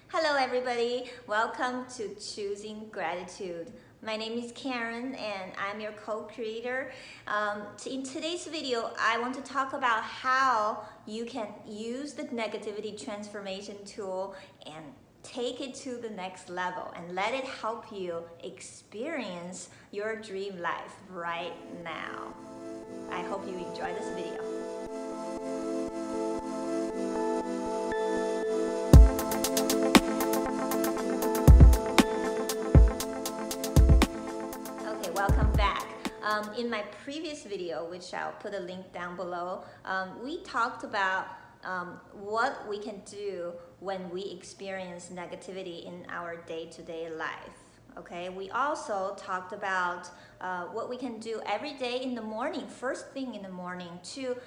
Hello everybody, welcome to Choosing Gratitude. My name is Karen and I'm your co-creator. In today's video, I want to talk about how you can use the negativity transformation tool and take it to the next level and let it help you experience your dream life right now. I hope you enjoy this video. Welcome back. In my previous video, which I'll put a link down below, we talked about what we can do when we experience negativity in our day-to-day life. Okay, we also talked about what we can do every day in the morning, first thing in the morning, to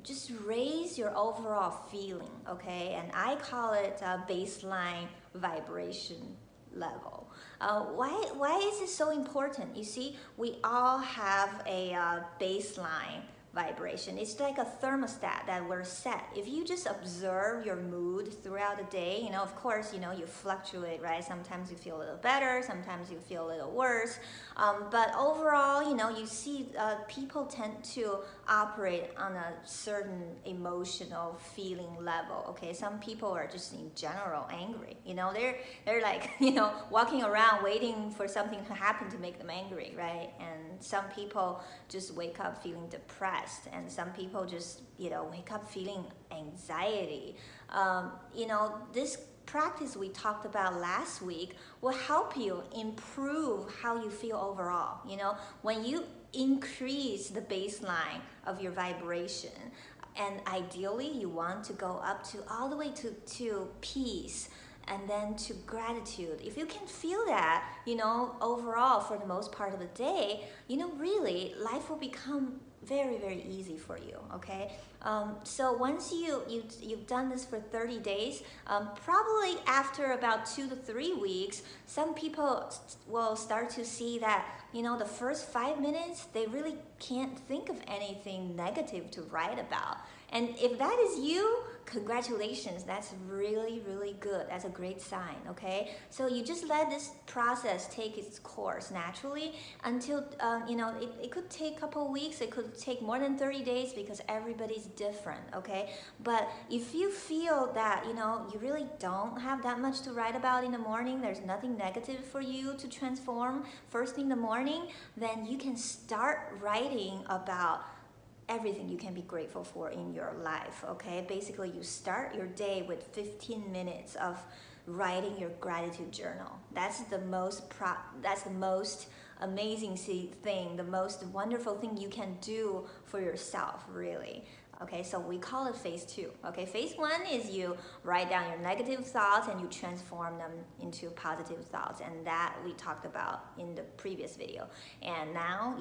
just raise your overall feeling. Okay, and I call it baseline vibration level. Why is it so important? You see, we all have a baseline vibration. It's like a thermostat that we're set. If you just observe your mood throughout the day, of course, you fluctuate, right? Sometimes you feel a little better, sometimes you feel a little worse. But overall, you see people tend to operate on a certain emotional feeling level, okay? Some people are just in general angry, they're like, walking around waiting for something to happen to make them angry, right? And some people just wake up feeling depressed, and some people just wake up feeling anxiety. This practice we talked about last week will help you improve how you feel overall. When you increase the baseline of your vibration, and ideally you want to go up to all the way to peace, and then to gratitude. If you can feel that, overall for the most part of the day, really life will become very, very easy for you, okay? So once you've done this for 30 days, probably after about 2 to 3 weeks, some people will start to see that, the first 5 minutes, they really can't think of anything negative to write about. And if that is you, congratulations, that's really, really good. That's a great sign, okay? So you just let this process take its course naturally until, it could take a couple weeks, it could take more than 30 days because everybody's different, okay? But if you feel that, you really don't have that much to write about in the morning, there's nothing negative for you to transform first thing in the morning, then you can start writing about everything you can be grateful for in your life, okay? Basically, you start your day with 15 minutes of writing your gratitude journal. That's the most amazing thing, the most wonderful thing you can do for yourself, really. Okay, so we call it phase 2. Okay, phase 1 is you write down your negative thoughts and you transform them into positive thoughts, and that we talked about in the previous video. And now,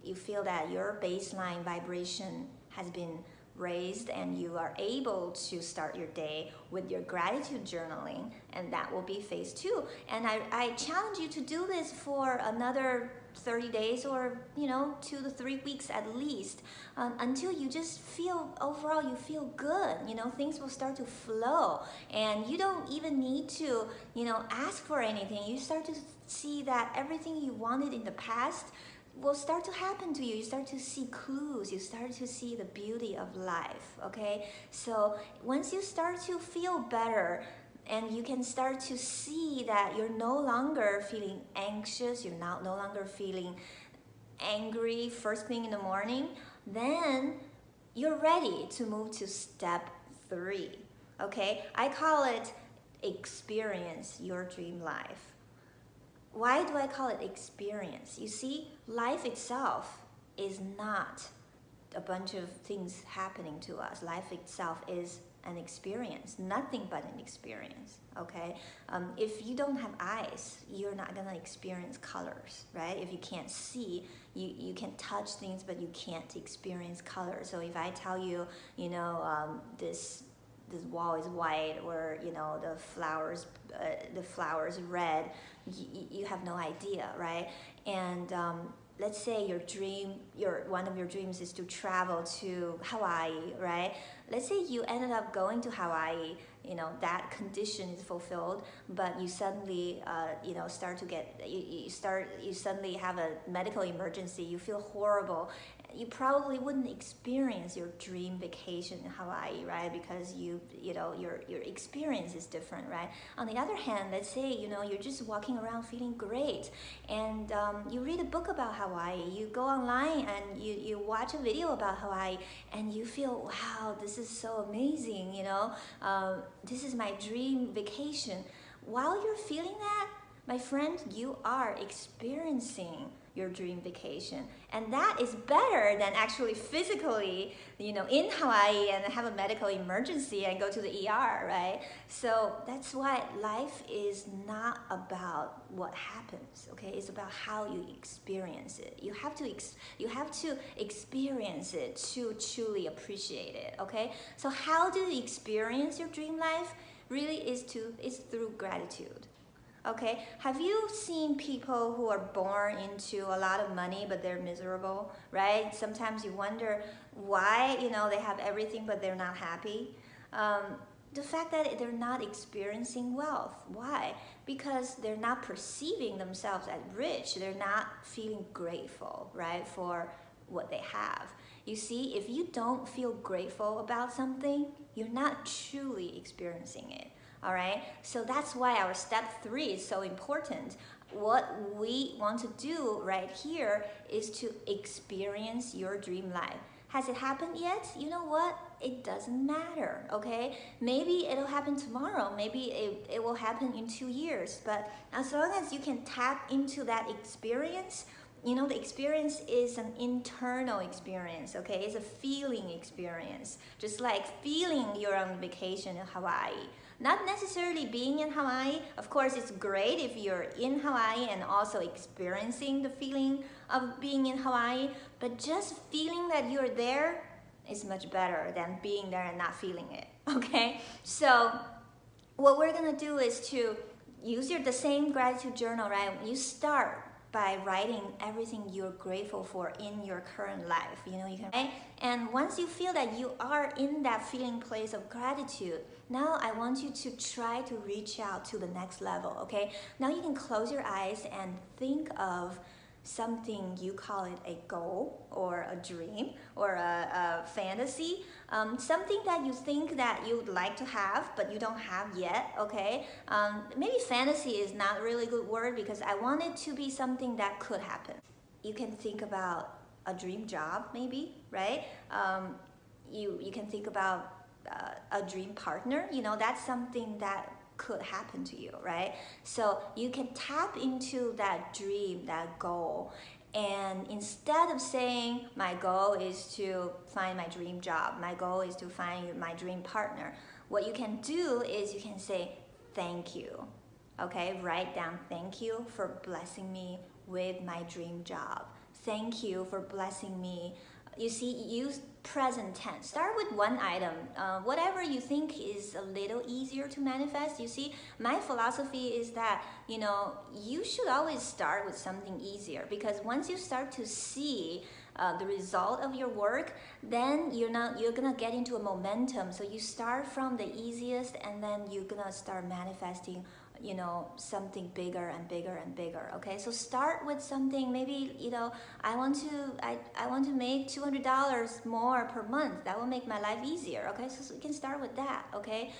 you feel that your baseline vibration has been raised and you are able to start your day with your gratitude journaling, and that will be phase 2. And I challenge you to do this for another 30 days or 2 to 3 weeks at least, until you just feel overall you feel good. Things will start to flow, and you don't even need to ask for anything. You start to see that everything you wanted in the past will start to happen to you. You start to see clues, you start to see the beauty of life, okay? So once you start to feel better, and you can start to see that you're no longer feeling anxious, you're no longer feeling angry first thing in the morning, then you're ready to move to step 3, okay? I call it experience your dream life. Why do I call it experience? You see, life itself is not a bunch of things happening to us. Life itself is an experience, nothing but an experience, okay? If you don't have eyes, you're not gonna experience colors, right? If you can't see, you can touch things, but you can't experience colors. So if I tell you, this wall is white, or the flowers red, you have no idea, right? And let's say one of your dreams is to travel to Hawaii, right? Let's say you ended up going to Hawaii, that condition is fulfilled, but you suddenly start to get you suddenly have a medical emergency, you feel horrible, you probably wouldn't experience your dream vacation in Hawaii, right? Because your experience is different, right? On the other hand, let's say you're just walking around feeling great, and you read a book about Hawaii, you go online and you watch a video about Hawaii, and you feel, wow, this is so amazing, this is my dream vacation. While you're feeling that, my friend, you are experiencing your dream vacation, and that is better than actually physically in Hawaii and have a medical emergency and go to the ER, right? So that's why life is not about what happens, okay? It's about how you experience it. You have to experience it to truly appreciate it, okay? So how do you experience your dream life? Really is through gratitude. Okay, have you seen people who are born into a lot of money but they're miserable, right? Sometimes you wonder why, they have everything but they're not happy. The fact that they're not experiencing wealth. Why? Because they're not perceiving themselves as rich. They're not feeling grateful, right, for what they have. You see, if you don't feel grateful about something, you're not truly experiencing it. All right, so that's why our step 3 is so important. What we want to do right here is to experience your dream life. Has it happened yet? You know what? It doesn't matter, okay? Maybe it'll happen tomorrow. Maybe it will happen in 2 years. But as long as you can tap into that experience, the experience is an internal experience, okay? It's a feeling experience. Just like feeling you're on vacation in Hawaii. Not necessarily being in Hawaii. Of course, it's great if you're in Hawaii and also experiencing the feeling of being in Hawaii, but just feeling that you're there is much better than being there and not feeling it, okay? So what we're gonna do is to use the same gratitude journal, right? You start by writing everything you're grateful for in your current life. You can, right? And once you feel that you are in that feeling place of gratitude, now I want you to try to reach out to the next level, okay? Now you can close your eyes and think of something, you call it a goal or a dream or a fantasy, something that you think that you'd like to have but you don't have yet, okay? Maybe fantasy is not a really good word because I want it to be something that could happen. You can think about a dream job maybe, right? You can think about a dream partner, that's something that could happen to you, right? So you can tap into that dream, that goal, and instead of saying my goal is to find my dream job, my goal is to find my dream partner, what you can do is you can say thank you, okay? Write down thank you for blessing me with my dream job. Thank you for blessing me. You see, use present tense. Start with one item. Whatever you think is a little easier to manifest. You see, my philosophy is that, you should always start with something easier, because once you start to see the result of your work, then you're gonna get into a momentum. So you start from the easiest, and then you're gonna start manifesting something bigger and bigger and bigger, okay? So start with something, maybe, I want to make $200 more per month. That will make my life easier, okay? So you can start with that, okay?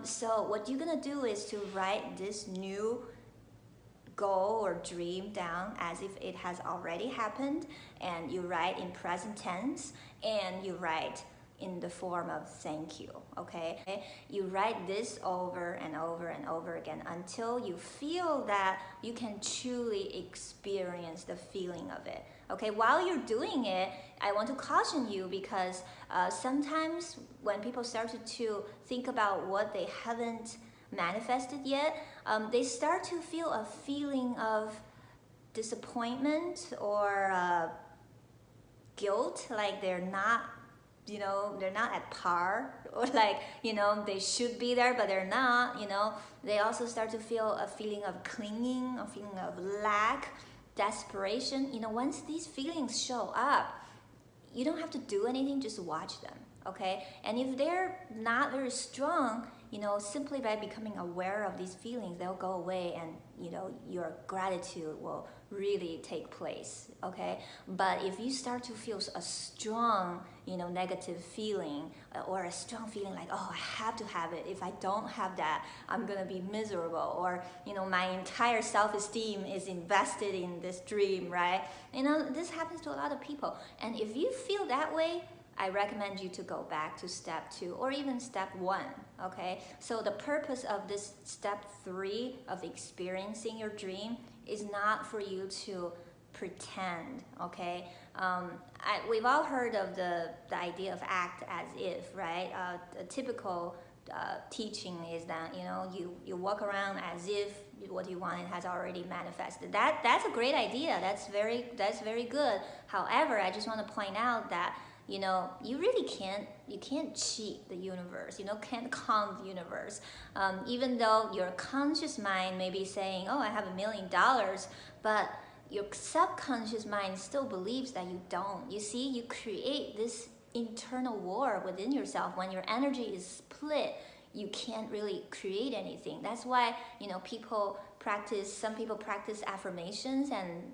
So what you're gonna do is to write this new goal or dream down as if it has already happened, and you write in present tense, and you write in the form of thank you, okay? You write this over and over and over again until you feel that you can truly experience the feeling of it, okay? While you're doing it, I want to caution you, because sometimes when people start to think about what they haven't manifested yet, they start to feel a feeling of disappointment or guilt, like they're not at par, or like, they should be there, but they're not, They also start to feel a feeling of clinging, a feeling of lack, desperation. Once these feelings show up, you don't have to do anything, just watch them, okay? And if they're not very strong, simply by becoming aware of these feelings, they'll go away, and your gratitude will really take place. Okay, but if you start to feel a strong negative feeling, or a strong feeling like, oh, I have to have it, if I don't have that, I'm gonna be miserable, or my entire self-esteem is invested in this dream, right? This happens to a lot of people. And if you feel that way, I recommend you to go back to step 2 or even step 1. Okay, so the purpose of this step 3 of experiencing your dream is not for you to pretend. Okay, we've all heard of the idea of act as if, right? A typical teaching is that you walk around as if what you wanted has already manifested. That's a great idea. That's very good. However, I just want to point out that you really can't cheat the universe. Can't con the universe. Even though your conscious mind may be saying, oh, I have $1 million, but your subconscious mind still believes that you don't. You see, you create this internal war within yourself. When your energy is split, you can't really create anything. That's why some people practice affirmations, and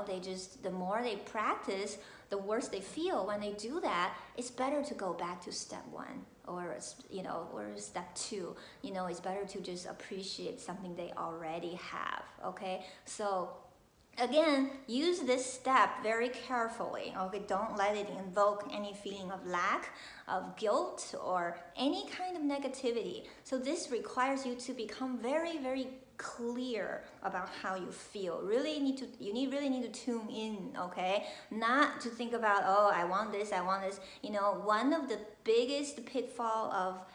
they just, the more they practice, the worse they feel. When they do that, it's better to go back to step 1 or step 2. It's better to just appreciate something they already have. Okay, so again, use this step very carefully. Okay, don't let it invoke any feeling of lack, of guilt, or any kind of negativity. So this requires you to become very, very clear about how you feel. You really need to tune in. Okay, not to think about, oh, I want this. One of the biggest pitfall of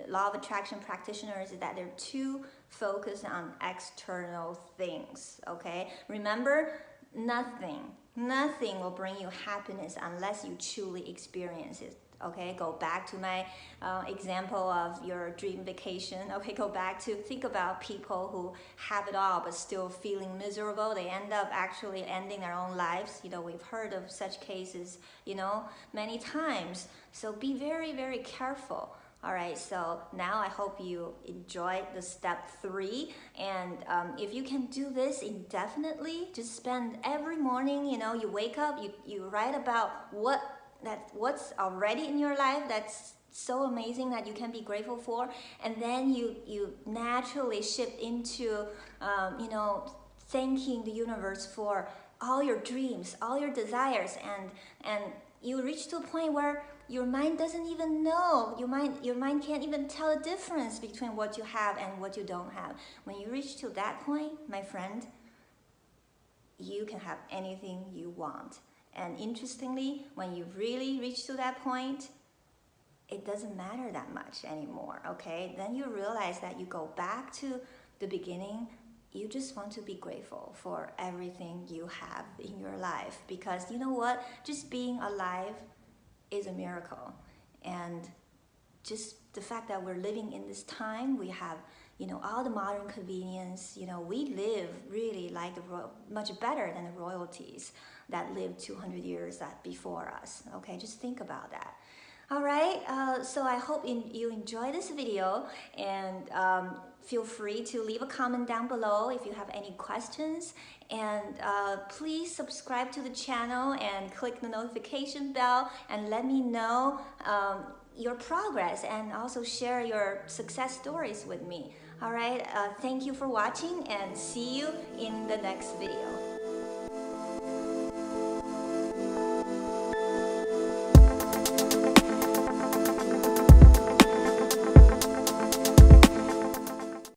law of attraction practitioners is that they're too focused on external things. Okay, remember, nothing will bring you happiness unless you truly experience it. Okay, go back to my example of your dream vacation. Okay, go back to think about people who have it all but still feeling miserable. They end up actually ending their own lives. We've heard of such cases many times. So be very, very careful. All right, so now I hope you enjoyed the step 3, and if you can do this indefinitely, just spend every morning, you wake up, you write about what's already in your life that's so amazing that you can be grateful for, and then you naturally shift into thanking the universe for all your dreams, all your desires, and you reach to a point where your mind doesn't even know. Your mind can't even tell the difference between what you have and what you don't have. When you reach to that point, my friend, you can have anything you want. And interestingly, when you really reach to that point, it doesn't matter that much anymore. Okay, then you realize that you go back to the beginning. You just want to be grateful for everything you have in your life, because you know what? Just being alive is a miracle. And just the fact that we're living in this time, we have all the modern convenience. We live really like much better than the royalties that lived 200 years before us. Okay, just think about that. All right, so I hope you enjoy this video, and feel free to leave a comment down below if you have any questions, and please subscribe to the channel and click the notification bell and let me know your progress, and also share your success stories with me. All right, thank you for watching, and see you in the next video.